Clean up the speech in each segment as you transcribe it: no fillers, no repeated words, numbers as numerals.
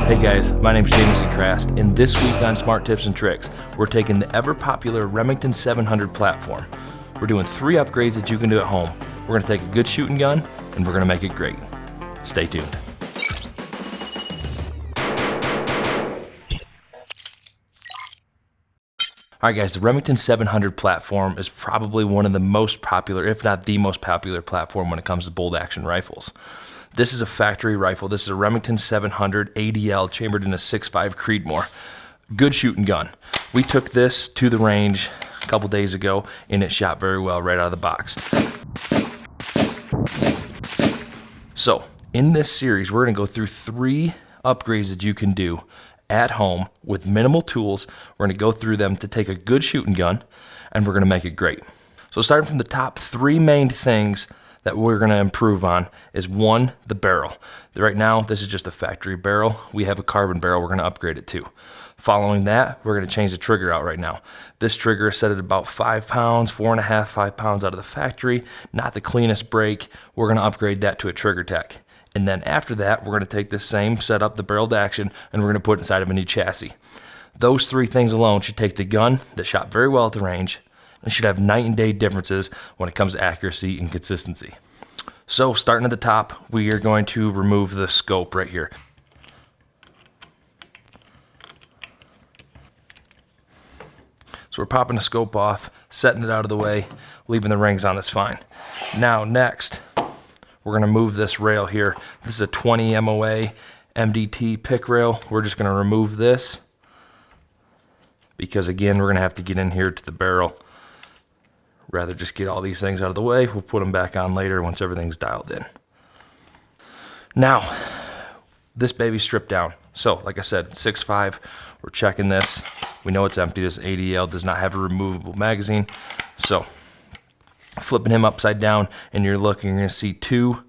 Hey guys, my name's Jamieson Crast, and this week on Smart Tips and Tricks, we're taking the ever-popular Remington 700 platform. We're doing 3 upgrades that you can do at home. We're going to take a good shooting gun, and we're going to make it great. Stay tuned. Alright guys, the Remington 700 platform is probably one of the most popular, if not the most popular platform when it comes to bolt action rifles. This is a factory rifle. This is a Remington 700 ADL chambered in a 6.5 Creedmoor. Good shooting gun. We took this to the range a couple days ago and it shot very well right out of the box. So in this series, we're going to go through 3 upgrades that you can do at home with minimal tools. We're going to go through them to take a good shooting gun and we're going to make it great. So starting from the top 3 main things that we're going to improve on is 1, the barrel. Right now, this is just a factory barrel. We have a carbon barrel. We're going to upgrade it to. Following that, we're going to change the trigger out right now. This trigger is set at about 5 pounds, 4.5, 5 pounds out of the factory. Not the cleanest break. We're going to upgrade that to a trigger tech. And then after that, we're going to take this same setup, the barreled action, and we're going to put it inside of a new chassis. Those 3 things alone should take the gun that shot very well at the range and should have night and day differences when it comes to accuracy and consistency. So starting at the top, we are going to remove the scope right here. So we're popping the scope off, setting it out of the way, leaving the rings on, that's fine. Now next, we're going to move this rail here. This is a 20 MOA MDT pick rail. We're just going to remove this because again, we're going to have to get in here to the barrel. Rather just get all these things out of the way. We'll put them back on later once everything's dialed in. Now, this baby's stripped down. So, like I said, 6.5, we're checking this. We know it's empty. This ADL does not have a removable magazine. So, flipping him upside down, and you're going to see 2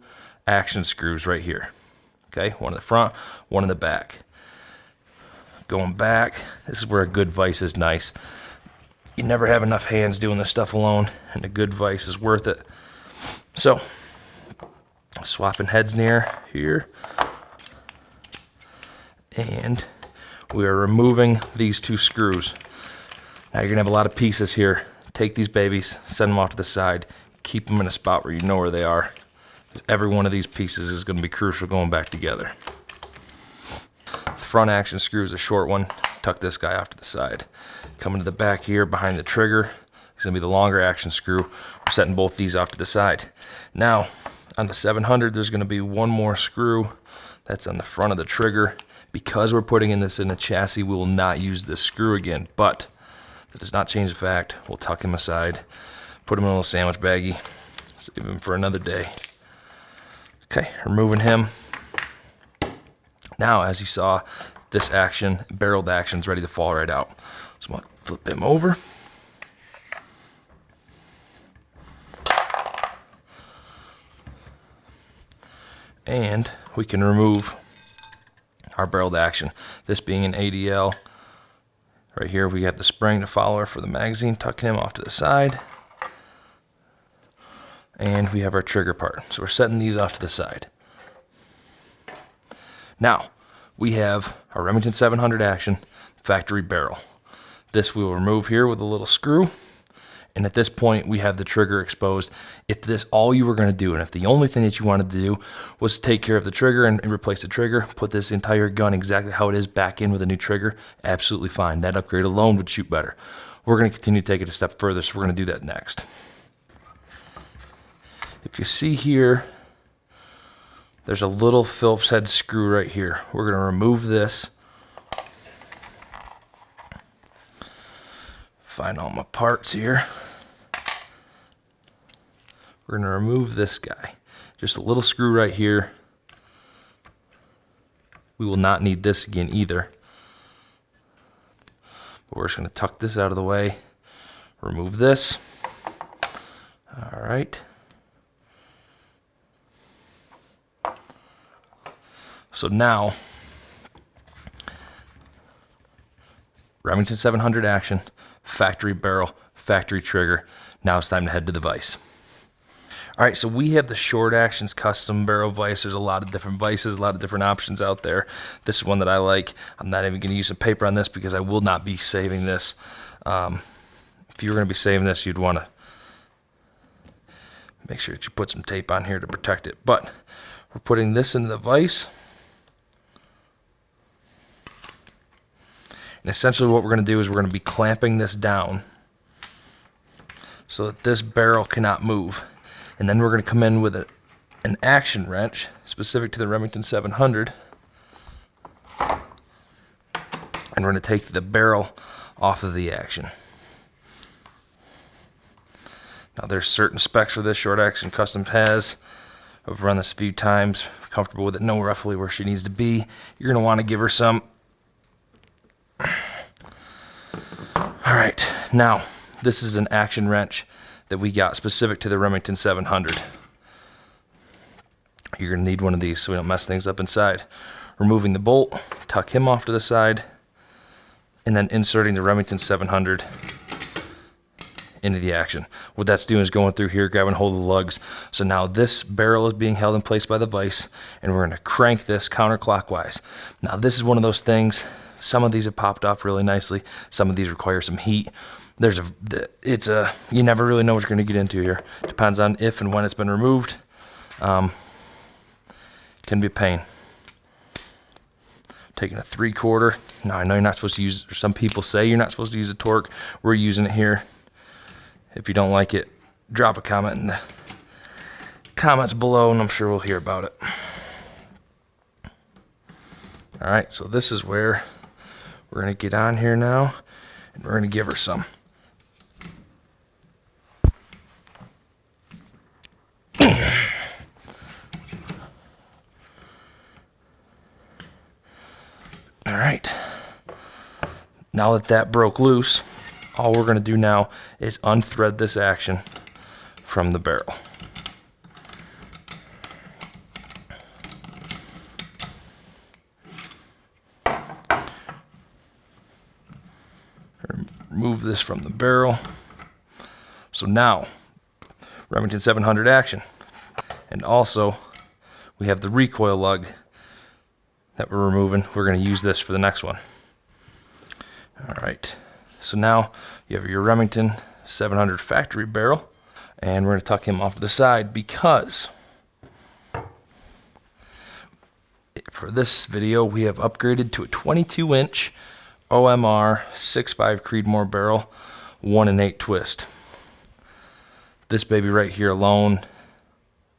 action screws right here. Okay, one in the front, one in the back. Going back, this is where a good vise is nice. You never have enough hands doing this stuff alone, and a good vise is worth it. So, swapping heads near here, and we are removing these 2 screws. Now you're gonna have a lot of pieces here. Take these babies, send them off to the side, keep them in a spot where you know where they are. Every one of these pieces is gonna be crucial going back together. The front action screw is a short one. Tuck this guy off to the side. Coming to the back here behind the trigger is going to be the longer action screw. We're setting both these off to the side. Now, on the 700, there's going to be 1 more screw that's on the front of the trigger. Because we're putting in this in the chassis, we will not use this screw again, but that does not change the fact we'll tuck him aside, put him in a little sandwich baggie, save him for another day. Okay, removing him. Now, as you saw, this action, barreled action, is ready to fall right out. So I'm going to flip him over. And we can remove our barreled action. This being an ADL. Right here we got the spring to follow for the magazine, tucking him off to the side. And we have our trigger part. So we're setting these off to the side. Now, we have our Remington 700 action factory barrel. This we will remove here with a little screw. And at this point, we have the trigger exposed. If this all you were going to do, and if the only thing that you wanted to do was take care of the trigger and replace the trigger, put this entire gun exactly how it is back in with a new trigger, absolutely fine. That upgrade alone would shoot better. We're going to continue to take it a step further, so we're going to do that next. If you see here, there's a little Phillips head screw right here. We're going to remove this. Find all my parts here. We're going to remove this guy. Just a little screw right here. We will not need this again either. But we're just going to tuck this out of the way. Remove this. All right. So now, Remington 700 action, factory barrel, factory trigger. Now it's time to head to the vise. All right, so we have the Short Actions custom barrel vise. There's a lot of different vices, a lot of different options out there. This is one that I like. I'm not even going to use some paper on this because I will not be saving this. If you were going to be saving this, you'd want to make sure that you put some tape on here to protect it. But we're putting this into the vise. And essentially what we're going to do is we're going to be clamping this down so that this barrel cannot move. And then we're going to come in with an action wrench specific to the Remington 700. And we're going to take the barrel off of the action. Now there's certain specs for this Short Action Custom has. I've run this a few times, comfortable with it, know roughly where she needs to be. You're going to want to give her some. All right, now this is an action wrench that we got specific to the Remington 700. You're going to need one of these so we don't mess things up inside. Removing the bolt, tuck him off to the side, and then inserting the Remington 700 into the action. What that's doing is going through here, grabbing hold of the lugs. So now this barrel is being held in place by the vise, and we're going to crank this counterclockwise. Now this is one of those things, some of these have popped off really nicely. Some of these require some heat. You never really know what you're going to get into here. Depends on if and when it's been removed. Can be a pain. Taking a 3/4. Now I know you're not supposed to use, or some people say you're not supposed to use a torque. We're using it here. If you don't like it, drop a comment in the comments below and I'm sure we'll hear about it. All right, so this is where we're going to get on here now and we're going to give her some. All right, now that broke loose, all we're going to do now is unthread this action from the barrel. Remove this from the barrel. So now, Remington 700 action. And also, we have the recoil lug that we're removing. We're going to use this for the next one. All right, so now you have your Remington 700 factory barrel, and we're going to tuck him off to the side because for this video we have upgraded to a 22-inch OMR 6.5 Creedmoor barrel, 1 and 8 twist. This baby right here alone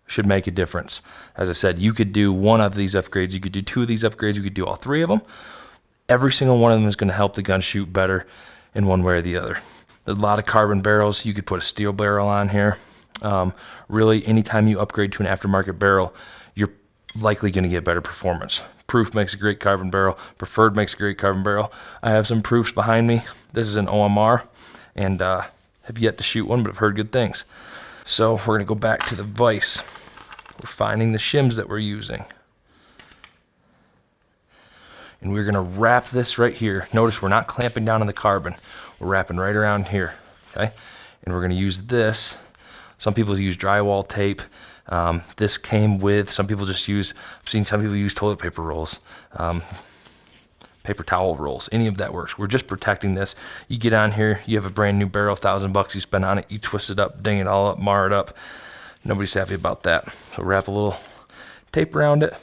should make a difference. As I said, you could do one of these upgrades, you could do 2 of these upgrades, you could do all 3 of them. Every single one of them is going to help the gun shoot better in one way or the other. There's a lot of carbon barrels. You could put a steel barrel on here. Really, anytime you upgrade to an aftermarket barrel, you're likely going to get better performance. Proof makes a great carbon barrel. Preferred makes a great carbon barrel. I have some Proofs behind me. This is an OMR, and have yet to shoot one, but I've heard good things. So we're going to go back to the vise. We're finding the shims that we're using. And we're going to wrap this right here. Notice we're not clamping down on the carbon. We're wrapping right around here, okay? And we're going to use this. Some people use drywall tape. This came with, some people just use, I've seen some people use toilet paper rolls, paper towel rolls. Any of that works. We're just protecting this. You get on here, you have a brand new barrel, $1,000 you spend on it, you twist it up, ding it all up, mar it up. Nobody's happy about that. So wrap a little tape around it,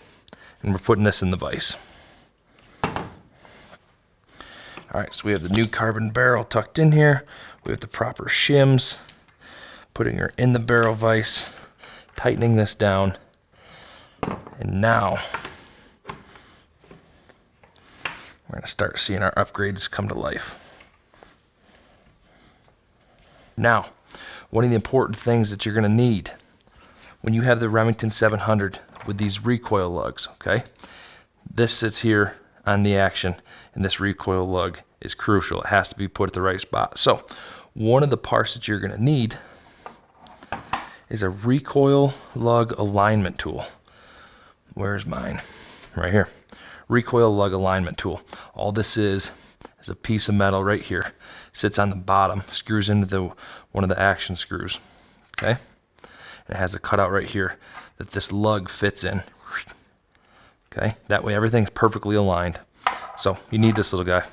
and we're putting this in the vise. All right, so we have the new carbon barrel tucked in here. We have the proper shims, putting her in the barrel vise, tightening this down, and now we're going to start seeing our upgrades come to life. Now, one of the important things that you're going to need when you have the Remington 700 with these recoil lugs, okay? This sits here on the action, and this recoil lug is crucial. It has to be put at the right spot. So one of the parts that you're going to need is a recoil lug alignment tool. Where's mine? Right here. Recoil lug alignment tool. All this is a piece of metal right here. Sits on the bottom, screws into one of the action screws. Okay? It has a cutout right here that this lug fits in. Okay, that way everything's perfectly aligned. So you need this little guy.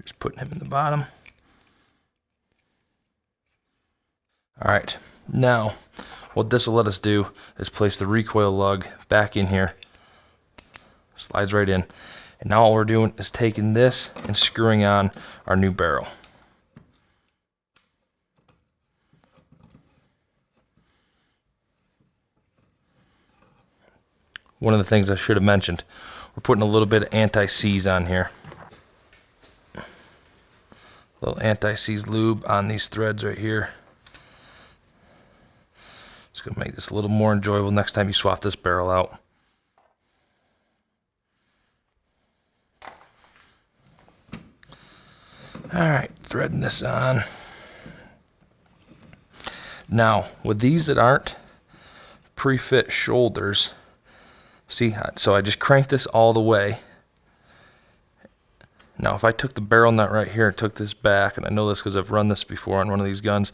Just putting him in the bottom. All right, now what this will let us do is place the recoil lug back in here. Slides right in. And now all we're doing is taking this and screwing on our new barrel. One of the things I should have mentioned, we're putting a little bit of anti-seize on here. A little anti-seize lube on these threads right here. It's going to make this a little more enjoyable next time you swap this barrel out. Alright, threading this on. Now, with these that aren't pre-fit shoulders, see, so I just cranked this all the way. Now, if I took the barrel nut right here and took this back, and I know this because I've run this before on one of these guns,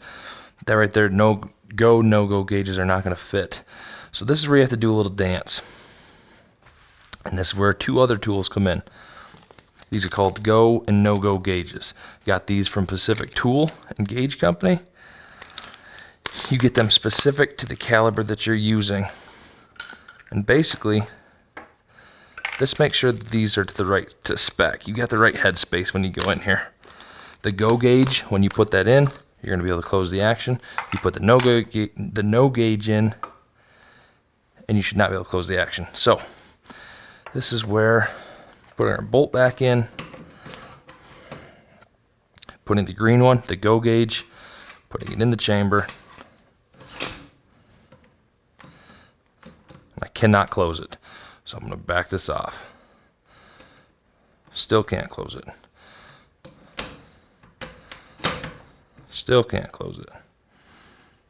that right there, no-go gauges are not going to fit. So this is where you have to do a little dance. And this is where two other tools come in. These are called go and no-go gauges. Got these from Pacific Tool and Gauge Company. You get them specific to the caliber that you're using. And basically, this makes sure that these are to spec. You got the right headspace when you go in here. The go gauge, when you put that in, you're going to be able to close the action. You put the no gauge in, and you should not be able to close the action. So this is where putting our bolt back in, putting the green one, the go gauge, putting it in the chamber. I cannot close it, so I'm going to back this off. Still can't close it. Still can't close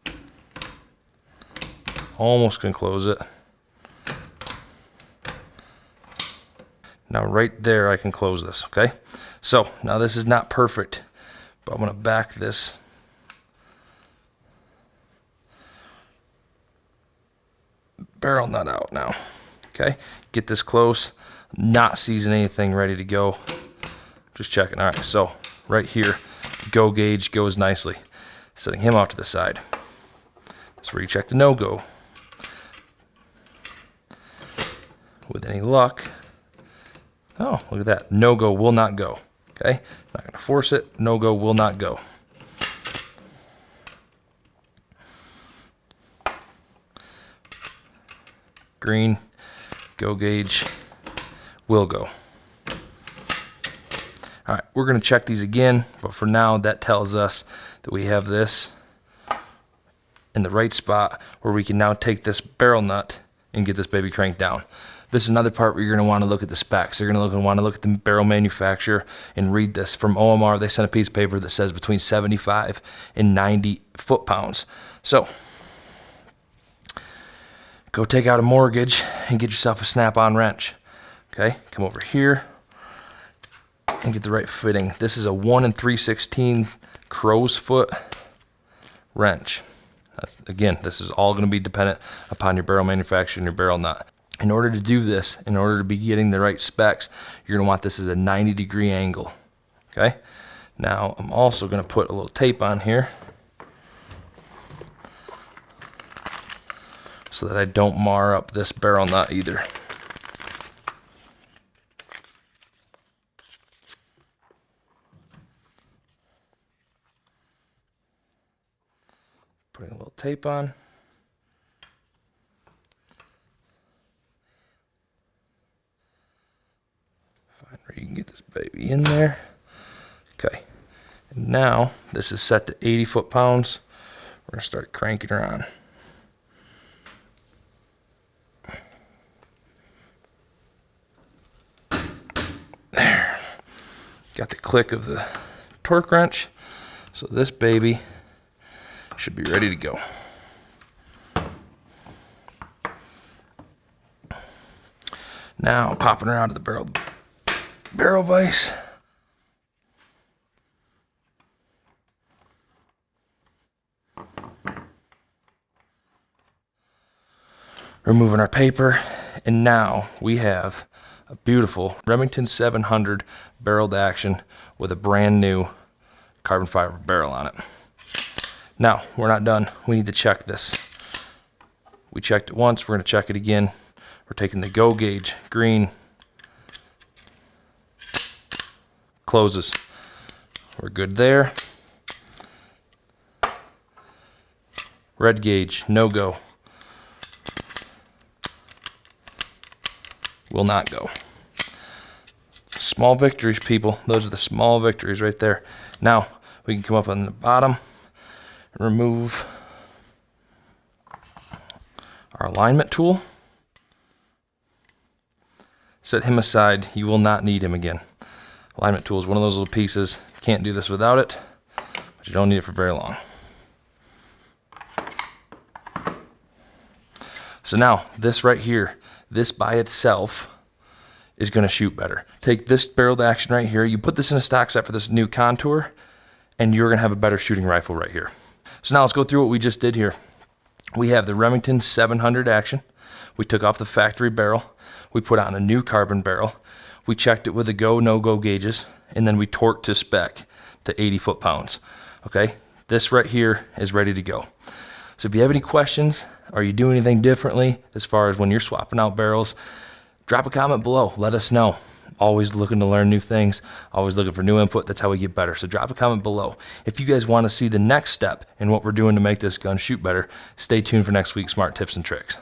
it. Almost can close it. Now right there I can close this, okay? So now this is not perfect, but I'm going to back this barrel nut out now, okay? Get this close, not season anything, ready to go. Just checking. All right, so right here, go gauge goes nicely. Setting him off to the side. That's where you check the no-go. With any luck, oh, look at that. No-go will not go. Okay? Not going to force it. No-go will not go. Green, go gauge, will go. All right, we're going to check these again, but for now, that tells us that we have this in the right spot where we can now take this barrel nut and get this baby cranked down. This is another part where you're going to want to look at the specs. You're going to want to look at the barrel manufacturer and read this. From OMR, they sent a piece of paper that says between 75 and 90 foot-pounds. So go take out a mortgage and get yourself a snap-on wrench. Okay, come over here and get the right fitting. This is a 1 3/16 crow's foot wrench. Again, this is all going to be dependent upon your barrel manufacturer and your barrel nut. In order to do this, in order to be getting the right specs, you're going to want this as a 90-degree angle. Okay? Now, I'm also going to put a little tape on here so that I don't mar up this barrel nut either. Putting a little tape on. Find where you can get this baby in there. Okay. And now this is set to 80 foot-pounds. We're going to start cranking her on. There. Got the click of the torque wrench. So this baby should be ready to go. Now popping her out of the barrel vise. Removing our paper, and now we have a beautiful Remington 700 barreled action with a brand new carbon fiber barrel on it. Now, we're not done. We need to check this. We checked it once, we're gonna check it again. We're taking the go gauge, green, closes. We're good there. Red gauge, no go. Will not go. Small victories, people. Those are the small victories right there. Now, we can come up on the bottom and remove our alignment tool. Set him aside. You will not need him again. Alignment tool is one of those little pieces. Can't do this without it, but you don't need it for very long. So now, this right here, this by itself is going to shoot better. Take this barreled action right here, you put this in a stock set for this new contour, and you're going to have a better shooting rifle right here. So now let's go through what we just did here. We have the Remington 700 action. We took off the factory barrel. We put on a new carbon barrel. We checked it with the go, no-go gauges, and then we torqued to spec to 80 foot-pounds. Okay, this right here is ready to go. So if you have any questions, or you do anything differently as far as when you're swapping out barrels, drop a comment below. Let us know. Always looking to learn new things, always looking for new input. That's how we get better. So drop a comment below. If you guys want to see the next step in what we're doing to make this gun shoot better, stay tuned for next week's Smart Tips and Tricks.